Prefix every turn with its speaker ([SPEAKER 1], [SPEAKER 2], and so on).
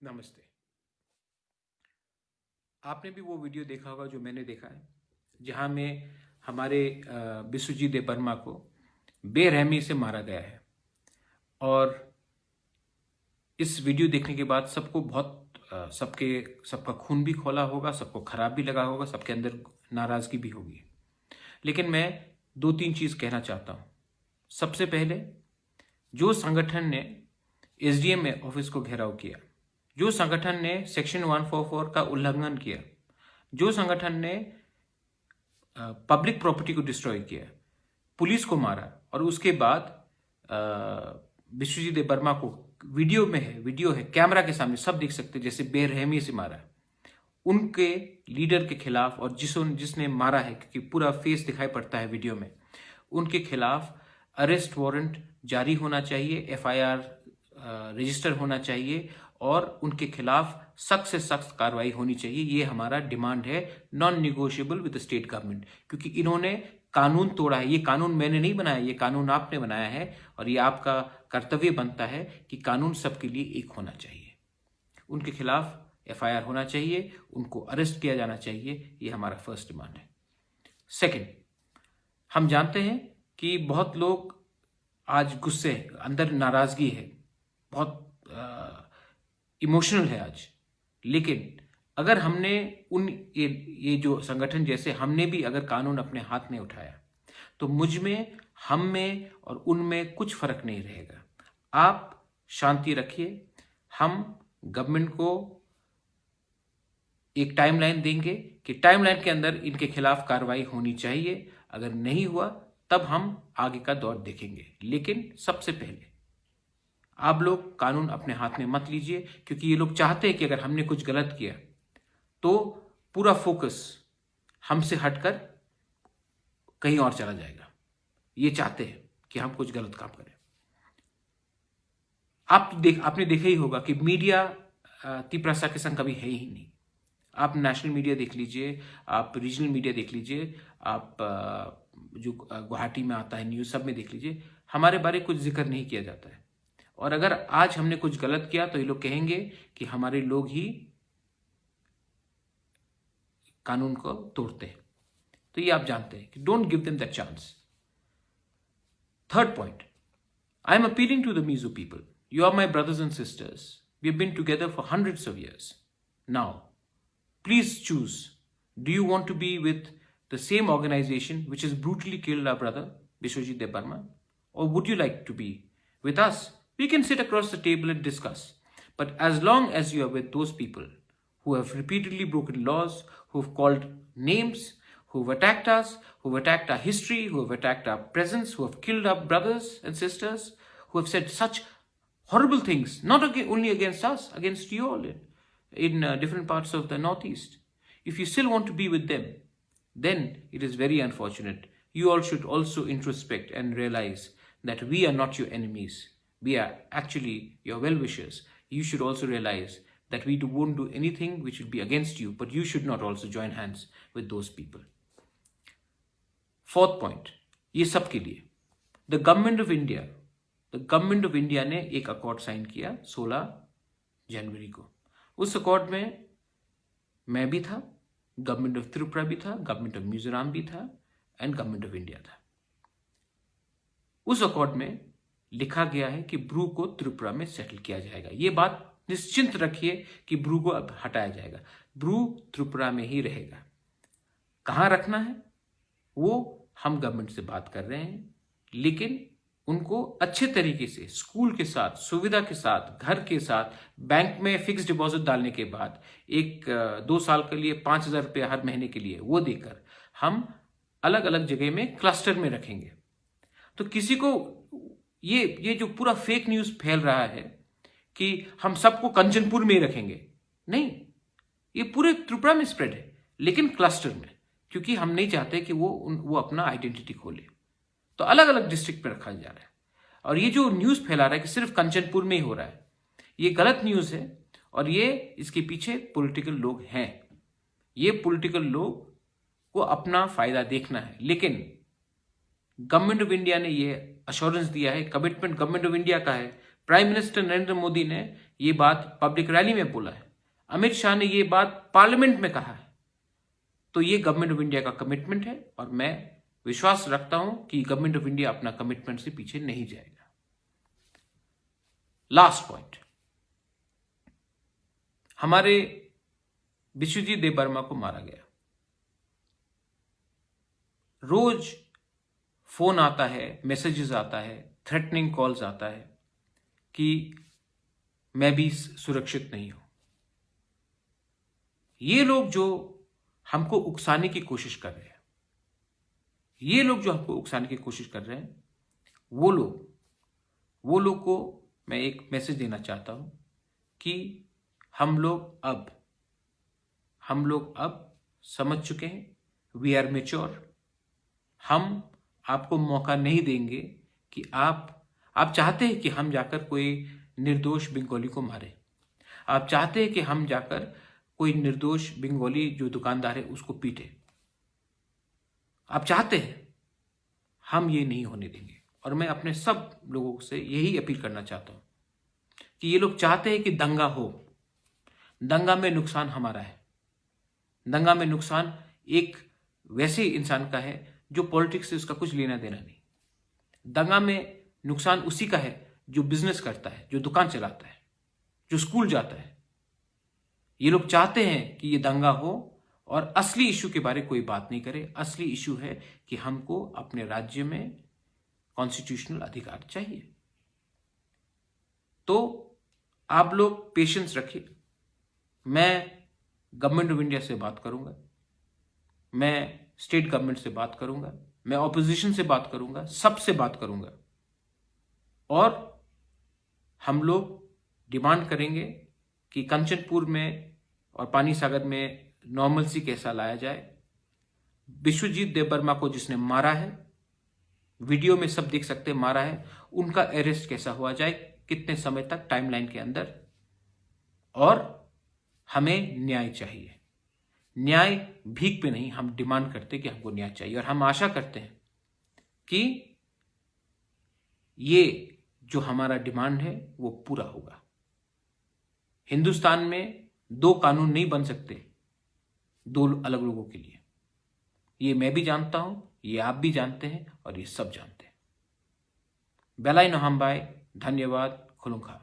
[SPEAKER 1] नमस्ते। आपने भी वो वीडियो देखा होगा जो मैंने देखा है, जहां में हमारे बिस्वजीत देबबर्मा को बेरहमी से मारा गया है। और इस वीडियो देखने के बाद सबको बहुत सबका खून भी खौला होगा, सबको खराब भी लगा होगा, सबके अंदर नाराजगी भी होगी। लेकिन मैं दो तीन चीज कहना चाहता हूं। सबसे पहले, जो संगठन ने एसडीएम ऑफिस को घेराव किया, जो संगठन ने सेक्शन 144 का उल्लंघन किया, जो संगठन ने पब्लिक प्रॉपर्टी को डिस्ट्रॉय किया, पुलिस को मारा, और उसके बाद बिस्वजीत देबबर्मा को वीडियो है, कैमरा के सामने सब देख सकते, जैसे बेरहमी से मारा, उनके लीडर के खिलाफ, और जिसने मारा है, क्योंकि पूरा फेस दिखाई पड़ता है वीडियो में, उनके खिलाफ अरेस्ट वारंट जारी होना चाहिए, एफआईआर रजिस्टर होना चाहिए, और उनके खिलाफ सख्त से सख्त कार्रवाई होनी चाहिए। ये हमारा डिमांड है, non negotiable with the state government, क्योंकि इन्होंने कानून तोड़ा है। ये कानून मैंने नहीं बनाया, ये कानून आपने बनाया है, और ये आपका कर्तव्य बनता है कि कानून सबके लिए एक होना चाहिए। उनके खिलाफ एफआईआर होना चाहिए, उनको अरेस्ट किया जाना चाहिए। ये हमारा फर्स्ट डिमांड है। सेकंड, हम जानते हैं कि बहुत लोग आज गुस्से, अंदर नाराजगी है, बहुत इमोशनल है आज। लेकिन अगर हमने ये जो संगठन जैसे हमने भी अगर कानून अपने हाथ में उठाया, तो मुझ में, हम में और उनमें कुछ फर्क नहीं रहेगा। आप शांति रखिए। हम गवर्नमेंट को एक टाइमलाइन देंगे कि टाइमलाइन के अंदर इनके खिलाफ कार्रवाई होनी चाहिए। अगर नहीं हुआ तब हम आगे का दौर देखेंगे। लेकिन सबसे पहले आप लोग कानून अपने हाथ में मत लीजिए, क्योंकि ये लोग चाहते हैं कि अगर हमने कुछ गलत किया तो पूरा फोकस हमसे हटकर कहीं और चला जाएगा। ये चाहते हैं कि हम कुछ गलत काम करें। आपने देखा ही होगा कि मीडिया तिपरासा के संग कभी है ही नहीं। आप नेशनल मीडिया देख लीजिए, आप रीजनल मीडिया देख लीजिए, आप जो गुवाहाटी में आता है न्यूज़, सब में देख लीजिए, हमारे बारे कुछ जिक्र नहीं किया जाता है। और अगर आज हमने कुछ गलत किया तो ये लोग कहेंगे कि हमारे लोग ही कानून को तोड़ते हैं। तो ये आप जानते हैं कि don't give them that chance. Third point, I am appealing to the Mizo people, you are my brothers and sisters, we have been together for hundreds of years now. Please choose. Do you want to be with the same organization which has brutally killed our brother, Biswajit Debarma? Or would you like to be with us? We can sit across the table and discuss. But as long as you are with those people who have repeatedly broken laws, who have called names, who have attacked us, who have attacked our history, who have attacked our presence, who have killed our brothers and sisters, who have said such horrible things, not only against us, against you all, in different parts of the Northeast. If you still want to be with them, then it is very unfortunate. You all should also introspect and realize that we are not your enemies. We are actually your well-wishers. You should also realize that we won't do anything which would be against you, but you should not also join hands with those people. Fourth point, ये सब के लिए the government of India ने एक accord sign किया 16 जनवरी को। उस accord में मैं भी था, गवर्नमेंट ऑफ त्रिपुरा भी था, गवर्नमेंट ऑफ मिजोरम भी था, एंड गवर्नमेंट ऑफ इंडिया था। उस अकॉर्ड में लिखा गया है कि ब्रू को त्रिपुरा में सेटल किया जाएगा। ये बात निश्चिंत रखिए कि ब्रू को अब हटाया जाएगा। ब्रू त्रिपुरा में ही रहेगा। कहाँ रखना है वो हम गवर्नमेंट से बात कर रहे हैं, लेकिन उनको अच्छे तरीके से स्कूल के साथ, सुविधा के साथ, घर के साथ, बैंक में फिक्स डिपॉजिट डालने के बाद 2 साल के लिए 5,000 रुपये हर महीने के लिए वो देकर हम अलग अलग जगह में क्लस्टर में रखेंगे। तो किसी को ये जो पूरा फेक न्यूज फैल रहा है कि हम सबको कंचनपुर में ही रखेंगे, नहीं, ये पूरे त्रिपुरा में स्प्रेड है, लेकिन क्लस्टर में, क्योंकि हम नहीं चाहते कि वो अपना आइडेंटिटी खोले। तो अलग अलग डिस्ट्रिक्ट में रखा जा रहा है। और ये जो न्यूज फैला रहा है कि सिर्फ कंचनपुर में ही हो रहा है, ये गलत न्यूज है। और ये इसके पीछे पॉलिटिकल लोग हैं। ये पॉलिटिकल लोग को अपना फायदा देखना है। लेकिन गवर्नमेंट ऑफ इंडिया ने ये अश्योरेंस दिया है, कमिटमेंट गवर्नमेंट ऑफ इंडिया का है, प्राइम मिनिस्टर नरेंद्र मोदी ने ये बात पब्लिक रैली में बोला है, अमित शाह ने ये बात पार्लियामेंट में कहा है। तो ये गवर्नमेंट ऑफ इंडिया का कमिटमेंट है और मैं विश्वास रखता हूं कि गवर्नमेंट ऑफ इंडिया अपना कमिटमेंट से पीछे नहीं जाएगा। लास्ट पॉइंट, हमारे बिस्वजीत देबबर्मा को मारा गया। रोज फोन आता है, मैसेजेस आता है, थ्रेटनिंग कॉल्स आता है कि मैं भी सुरक्षित नहीं हूं। ये लोग जो हमको उकसाने की कोशिश कर रहे हैं, ये लोग जो हमको उकसाने की कोशिश कर रहे हैं, वो लोग को मैं एक मैसेज देना चाहता हूं कि हम लोग अब समझ चुके हैं, वी आर मैच्योर। हम आपको मौका नहीं देंगे कि आप चाहते हैं कि हम जाकर कोई निर्दोष बंगाली को मारे, आप चाहते हैं कि हम जाकर कोई निर्दोष बंगाली जो दुकानदार है उसको पीटे, आप चाहते हैं, हम ये नहीं होने देंगे। और मैं अपने सब लोगों से यही अपील करना चाहता हूं कि ये लोग चाहते हैं कि दंगा हो, दंगा में नुकसान हमारा है, दंगा में नुकसान एक वैसे इंसान का है जो पॉलिटिक्स से उसका कुछ लेना देना नहीं। दंगा में नुकसान उसी का है जो बिजनेस करता है, जो दुकान चलाता है, जो स्कूल जाता है। ये लोग चाहते हैं कि ये दंगा हो और असली इश्यू के बारे कोई बात नहीं करे। असली इश्यू है कि हमको अपने राज्य में कॉन्स्टिट्यूशनल अधिकार चाहिए। तो आप लोग पेशेंस रखिए, मैं गवर्नमेंट ऑफ इंडिया से बात करूंगा, मैं स्टेट गवर्नमेंट से बात करूंगा, मैं ऑपोजिशन से बात करूंगा, सबसे बात करूंगा और हम लोग डिमांड करेंगे कि कंचनपुर में और पानी सागर में नॉर्मलसी कैसा लाया जाए। बिस्वजीत देबबर्मा को जिसने मारा है, वीडियो में सब देख सकते हैं, मारा है, उनका अरेस्ट कैसा हुआ जाए, कितने समय तक, टाइमलाइन के अंदर। और हमें न्याय चाहिए, न्याय भीख पे नहीं, हम डिमांड करते कि हमको न्याय चाहिए। और हम आशा करते हैं कि ये जो हमारा डिमांड है वो पूरा होगा। हिंदुस्तान में दो कानून नहीं बन सकते दो अलग लोगों के लिए, ये मैं भी जानता हूं, ये आप भी जानते हैं और ये सब जानते हैं। बेलाई नोहाम्बाई, धन्यवाद, खुलुंखा।